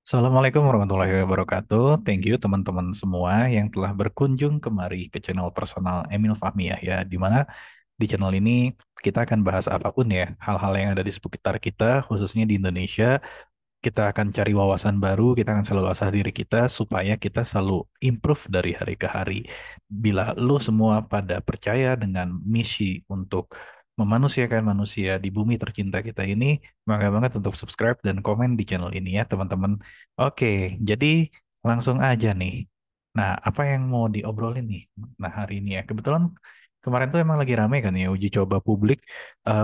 Assalamualaikum warahmatullahi wabarakatuh. Thank you teman-teman semua yang telah berkunjung kemari ke channel personal Emil Fahmiyah ya, di mana di channel ini kita akan bahas apapun ya, hal-hal yang ada di sekitar kita, khususnya di Indonesia. Kita akan cari wawasan baru, kita akan selalu asah diri kita supaya kita selalu improve dari hari ke hari. Bila lu semua pada percaya dengan misi untuk memanusiakan manusia di bumi tercinta kita ini, bangga banget untuk subscribe dan komen di channel ini ya teman-teman. Oke, jadi langsung aja nih. Nah, apa yang mau diobrolin nih? Nah, hari ini ya, kebetulan kemarin tuh emang lagi rame kan ya uji coba publik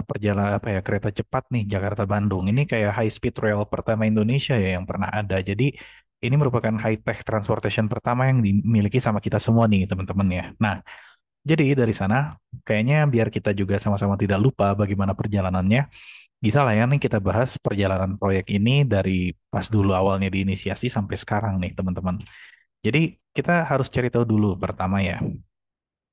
perjalanan apa ya kereta cepat nih Jakarta Bandung. Ini kayak high speed rail pertama Indonesia ya yang pernah ada. Jadi ini merupakan high tech transportation pertama yang dimiliki sama kita semua nih teman-teman ya. Nah, jadi dari sana kayaknya biar kita juga sama-sama tidak lupa bagaimana perjalanannya, bisa lah ya nih kita bahas perjalanan proyek ini dari pas dulu awalnya diinisiasi sampai sekarang nih teman-teman. Jadi kita harus cari tahu dulu pertama ya,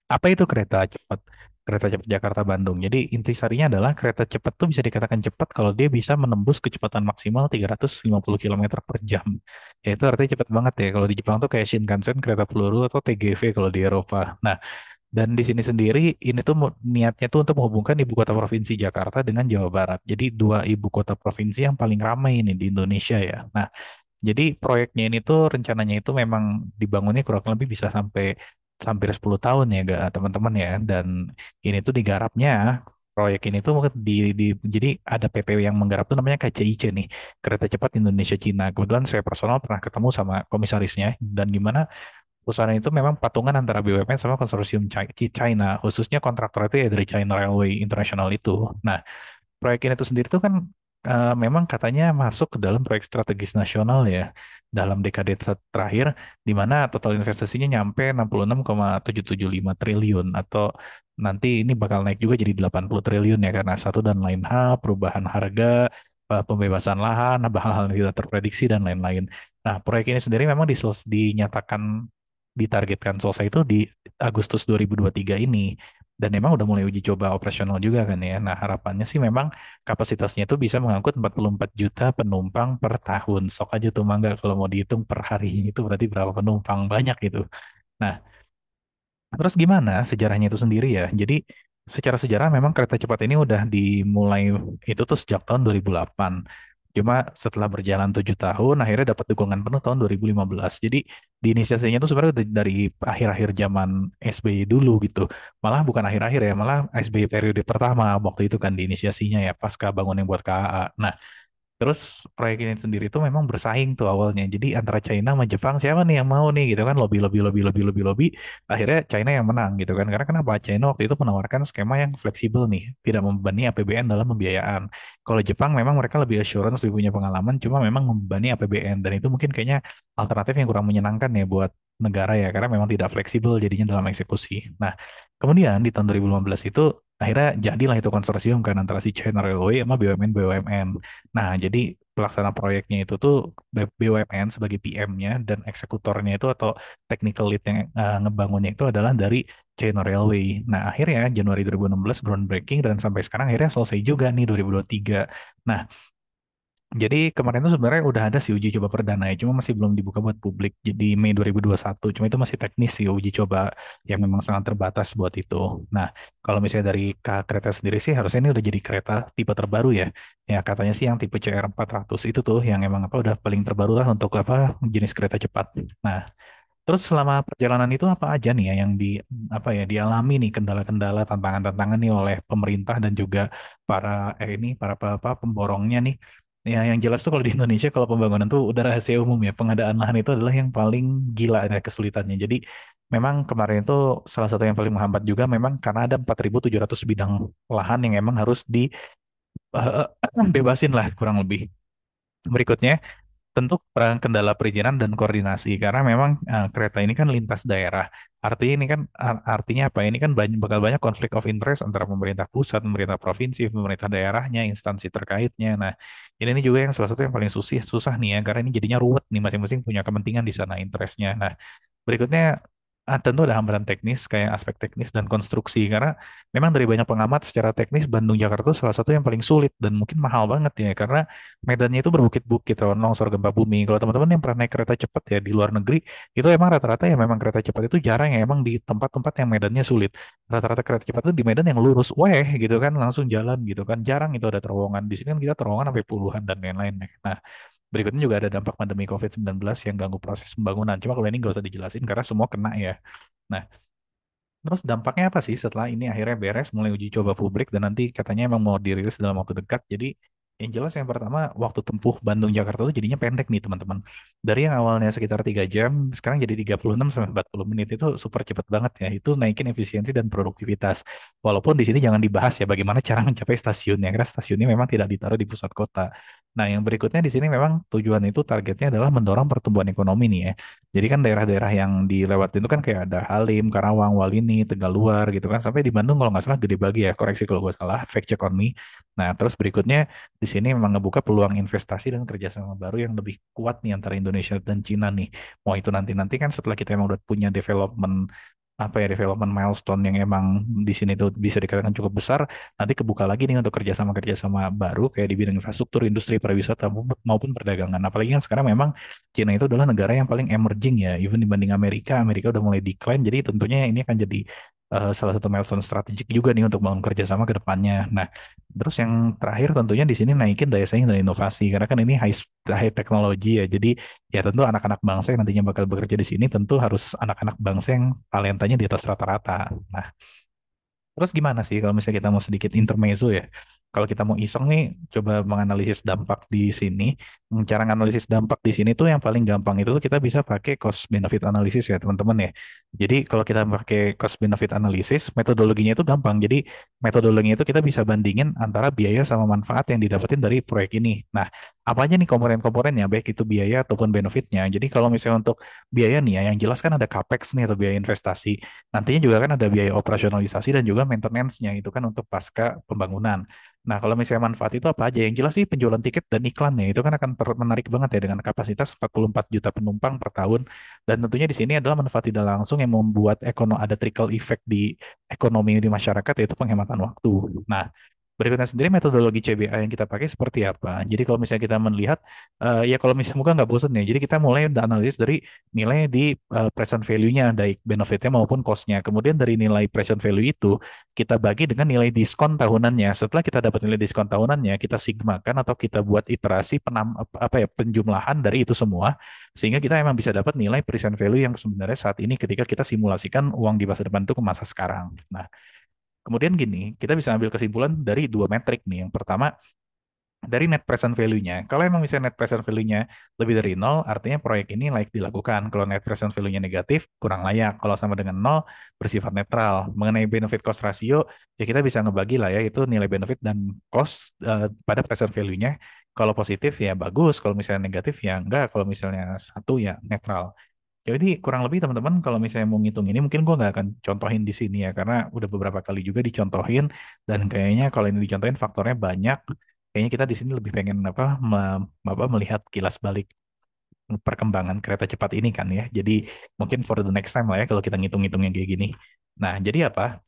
apa itu kereta cepat? Kereta cepat Jakarta Bandung. Jadi intisarinya adalah kereta cepat tuh bisa dikatakan cepat kalau dia bisa menembus kecepatan maksimal 350 km per jam. Ya itu artinya cepat banget ya. Kalau di Jepang tuh kayak Shinkansen, kereta peluru atau TGV kalau di Eropa. Nah, dan di sini sendiri ini tuh niatnya tuh untuk menghubungkan ibu kota provinsi Jakarta dengan Jawa Barat. Jadi dua ibu kota provinsi yang paling ramai ini di Indonesia ya. Nah, jadi proyeknya ini tuh rencananya itu memang dibangunnya kurang lebih bisa sampai hampir 10 tahun ya gak teman-teman ya. Dan ini tuh digarapnya proyek ini tuh jadi ada PT yang menggarap tuh namanya KCIC nih, Kereta Cepat Indonesia Cina. Kebetulan saya personal pernah ketemu sama komisarisnya dan di mana perusahaan itu memang patungan antara BUMN sama konsorsium China, khususnya kontraktor itu ya dari China Railway International itu. Nah, proyek ini itu sendiri tuh kan memang katanya masuk ke dalam proyek strategis nasional ya dalam dekade terakhir di mana total investasinya nyampe 66,775 triliun atau nanti ini bakal naik juga jadi 80 triliun ya karena satu dan lain hal, perubahan harga, pembebasan lahan, hal-hal yang tidak terprediksi dan lain-lain. Nah, proyek ini sendiri memang dinyatakan ditargetkan selesai itu di Agustus 2023 ini. Dan memang udah mulai uji coba operasional juga kan ya. Nah, harapannya sih memang kapasitasnya itu bisa mengangkut 44 juta penumpang per tahun. Sok aja tuh mangga kalau mau dihitung per hari itu berarti berapa penumpang banyak gitu. Nah, terus gimana sejarahnya itu sendiri ya? Jadi secara sejarah memang kereta cepat ini udah dimulai itu tuh sejak tahun 2008. Cuma setelah berjalan 7 tahun, akhirnya dapat dukungan penuh tahun 2015. Jadi di inisiasinya itu sebenarnya dari akhir-akhir zaman SBY dulu gitu. Malah bukan akhir-akhir ya, malah SBY periode pertama waktu itu kan di inisiasinya ya, pasca bangun yang buat KAA. Nah, terus proyek ini sendiri tuh memang bersaing tuh awalnya. Jadi antara China sama Jepang siapa nih yang mau nih gitu kan lobby lobby lobby lobby lobby lobby akhirnya China yang menang gitu kan. Karena kenapa? China waktu itu menawarkan skema yang fleksibel nih, tidak membebani APBN dalam pembiayaan. Kalau Jepang memang mereka lebih assurance, lebih punya pengalaman, cuma memang membebani APBN dan itu mungkin kayaknya alternatif yang kurang menyenangkan ya buat negara ya karena memang tidak fleksibel jadinya dalam eksekusi. Nah, kemudian di tahun 2015 itu akhirnya jadilah itu konsorsium kan antara si China Railway sama BUMN. Nah, jadi pelaksana proyeknya itu tuh BUMN sebagai PM-nya dan eksekutornya itu atau technical lead yang ngebangunnya itu adalah dari China Railway. Nah, akhirnya Januari 2016 groundbreaking dan sampai sekarang akhirnya selesai juga nih 2023. Nah, jadi kemarin tuh sebenarnya udah ada sih uji coba perdana ya, cuma masih belum dibuka buat publik. Jadi Mei 2021, cuma itu masih teknis sih uji coba yang memang sangat terbatas buat itu. Nah, kalau misalnya dari kereta sendiri sih harusnya ini udah jadi kereta tipe terbaru ya. Ya katanya sih yang tipe CR 400 itu tuh yang emang apa udah paling terbaru lah untuk apa jenis kereta cepat. Nah, terus selama perjalanan itu apa aja nih ya yang apa ya dialami nih kendala-kendala, tantangan-tantangan nih oleh pemerintah dan juga para ini para apa pemborongnya nih. Ya yang jelas tuh kalau di Indonesia kalau pembangunan tuh udah rahasia umum ya, pengadaan lahan itu adalah yang paling gila ada kesulitannya. Jadi memang kemarin itu salah satu yang paling menghambat juga memang karena ada 4.700 bidang lahan yang emang harus bebasin lah kurang lebih. Berikutnya tentu peran kendala perizinan dan koordinasi karena memang kereta ini kan lintas daerah. Artinya ini kan artinya apa? Ini kan bakal banyak konflik of interest antara pemerintah pusat, pemerintah provinsi, pemerintah daerahnya, instansi terkaitnya. Nah, ini juga yang salah satu yang paling susah susah nih ya karena ini jadinya ruwet nih masing-masing punya kepentingan di sana interestnya. Nah, berikutnya Tentu ada hambatan teknis kayak aspek teknis dan konstruksi karena memang dari banyak pengamat secara teknis Bandung Jakarta itu salah satu yang paling sulit dan mungkin mahal banget ya karena medannya itu berbukit-bukit rawan longsor gempa bumi. Kalau teman-teman yang pernah naik kereta cepat ya di luar negeri itu emang rata-rata ya memang kereta cepat itu jarang ya emang di tempat-tempat yang medannya sulit. Rata-rata kereta cepat itu di medan yang lurus, weh gitu kan langsung jalan gitu kan. Jarang itu ada terowongan. Di sini kan kita terowongan sampai puluhan dan lain-lain. Nah, berikutnya juga ada dampak pandemi COVID-19 yang ganggu proses pembangunan. Cuma kalau ini nggak usah dijelasin karena semua kena ya. Nah, terus dampaknya apa sih setelah ini akhirnya beres mulai uji coba publik dan nanti katanya emang mau dirilis dalam waktu dekat. Jadi yang jelas yang pertama waktu tempuh Bandung Jakarta itu jadinya pendek nih teman-teman. Dari yang awalnya sekitar 3 jam sekarang jadi 36 sampai 40 menit itu super cepat banget ya. Itu naikin efisiensi dan produktivitas. Walaupun di sini jangan dibahas ya bagaimana cara mencapai stasiunnya karena stasiunnya memang tidak ditaruh di pusat kota. Nah, yang berikutnya di sini memang tujuan itu targetnya adalah mendorong pertumbuhan ekonomi nih ya. Jadi kan daerah-daerah yang dilewatin itu kan kayak ada Halim, Karawang, Walini, Tegaluar gitu kan. Sampai di Bandung kalau nggak salah Gede Bagi ya. Koreksi kalau gue salah, fact check on me. Nah, terus berikutnya di sini memang ngebuka peluang investasi dan kerjasama baru yang lebih kuat nih antara Indonesia dan Cina nih. Mau itu nanti-nanti kan setelah kita emang udah punya development apa ya development milestone yang emang di sini tuh bisa dikatakan cukup besar, nanti kebuka lagi nih untuk kerjasama-kerjasama baru kayak di bidang infrastruktur, industri pariwisata maupun perdagangan. Apalagi kan sekarang memang Cina itu adalah negara yang paling emerging ya, even dibanding Amerika. Amerika udah mulai decline, jadi tentunya ini akan jadi salah satu milestone strategik juga nih untuk membangun kerjasama ke depannya. Nah, terus yang terakhir tentunya di sini naikin daya saing dan inovasi, karena kan ini high teknologi ya, jadi ya tentu anak-anak bangsa yang nantinya bakal bekerja di sini tentu harus anak-anak bangsa yang talentanya di atas rata-rata. Nah, terus gimana sih kalau misalnya kita mau sedikit intermezzo ya? Kalau kita mau iseng nih, coba menganalisis dampak di sini. Cara menganalisis dampak di sini tuh yang paling gampang itu tuh kita bisa pakai cost benefit analysis ya teman-teman ya. Jadi kalau kita pakai cost benefit analysis, metodologinya itu gampang. Jadi metodologinya itu kita bisa bandingin antara biaya sama manfaat yang didapetin dari proyek ini. Nah, apa aja nih komponen-komponennya, baik itu biaya ataupun benefitnya. Jadi kalau misalnya untuk biaya nih ya, yang jelas kan ada capex nih atau biaya investasi. Nantinya juga kan ada biaya operasionalisasi dan juga maintenance-nya itu kan untuk pasca pembangunan. Nah, kalau misalnya manfaat itu apa aja? Yang jelas sih penjualan tiket dan iklannya itu kan akan menarik banget ya dengan kapasitas 44 juta penumpang per tahun. Dan tentunya di sini adalah manfaat tidak langsung yang membuat ada trickle effect di ekonomi di masyarakat yaitu penghematan waktu. Nah, berikutnya sendiri metodologi CBA yang kita pakai seperti apa. Jadi kalau misalnya kita melihat, ya kalau misalnya muka nggak bosen ya. Jadi kita mulai analisis dari nilai di present value-nya, baik benefitnya maupun cost-nya. Kemudian dari nilai present value itu, kita bagi dengan nilai diskon tahunannya. Setelah kita dapat nilai diskon tahunannya, kita sigmakan atau kita buat iterasi apa ya penjumlahan dari itu semua, sehingga kita emang bisa dapat nilai present value yang sebenarnya saat ini ketika kita simulasikan uang di masa depan itu ke masa sekarang. Nah, kemudian gini, kita bisa ambil kesimpulan dari dua metrik nih. Yang pertama, dari net present value-nya. Kalau emang misalnya net present value-nya lebih dari nol, artinya proyek ini layak dilakukan. Kalau net present value-nya negatif, kurang layak. Kalau sama dengan nol, bersifat netral. Mengenai benefit cost ratio, ya kita bisa ngebagi lah ya, itu nilai benefit dan cost pada present value-nya. Kalau positif ya bagus, kalau misalnya negatif ya enggak, kalau misalnya satu ya netral. Jadi kurang lebih teman-teman kalau misalnya mau ngitung ini mungkin gue nggak akan contohin di sini ya karena udah beberapa kali juga dicontohin dan kayaknya kalau ini dicontohin faktornya banyak. Kayaknya kita di sini lebih pengen apa melihat kilas balik perkembangan kereta cepat ini kan ya. Jadi mungkin for the next time lah ya kalau kita ngitung-ngitung yang kayak gini. Nah, jadi apa?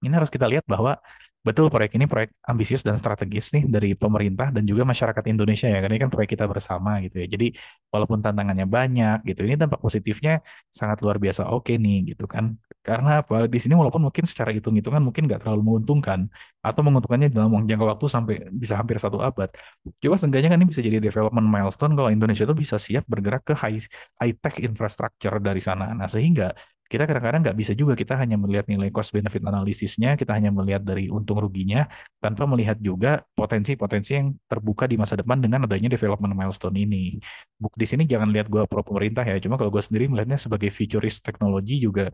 Ini harus kita lihat bahwa betul proyek ini proyek ambisius dan strategis nih dari pemerintah dan juga masyarakat Indonesia ya, karena ini kan proyek kita bersama gitu ya. Jadi walaupun tantangannya banyak gitu, ini dampak positifnya sangat luar biasa oke nih gitu kan. Karena apa? Di sini walaupun mungkin secara hitung-hitungan mungkin nggak terlalu menguntungkan atau menguntungkannya dalam jangka waktu sampai bisa hampir 1 abad. Coba seenggaknya kan ini bisa jadi development milestone kalau Indonesia itu bisa siap bergerak ke high tech infrastructure dari sana. Nah, sehingga kita kadang-kadang nggak bisa juga kita hanya melihat nilai cost benefit analisisnya, kita hanya melihat dari untung ruginya tanpa melihat juga potensi-potensi yang terbuka di masa depan dengan adanya development milestone ini. Di sini jangan lihat gue pro pemerintah ya, cuma kalau gue sendiri melihatnya sebagai futurist teknologi juga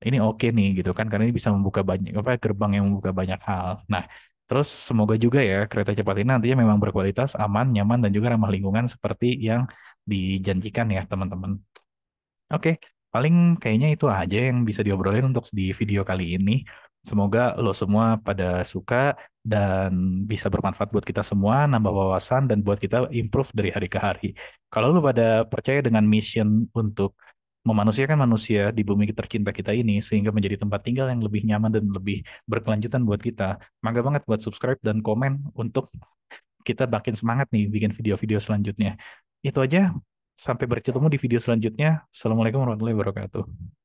ini oke nih gitu kan karena ini bisa membuka banyak apa gerbang yang membuka banyak hal. Nah, terus semoga juga ya kereta cepat ini nantinya memang berkualitas, aman, nyaman dan juga ramah lingkungan seperti yang dijanjikan ya teman-teman. Oke, paling kayaknya itu aja yang bisa diobrolin untuk di video kali ini. Semoga lo semua pada suka dan bisa bermanfaat buat kita semua, nambah wawasan dan buat kita improve dari hari ke hari. Kalau lo pada percaya dengan mission untuk memanusiakan manusia di bumi tercinta kita ini sehingga menjadi tempat tinggal yang lebih nyaman dan lebih berkelanjutan buat kita. Mangga banget buat subscribe dan komen untuk kita makin semangat nih bikin video-video selanjutnya. Itu aja. Sampai bertemu di video selanjutnya. Assalamualaikum warahmatullahi wabarakatuh.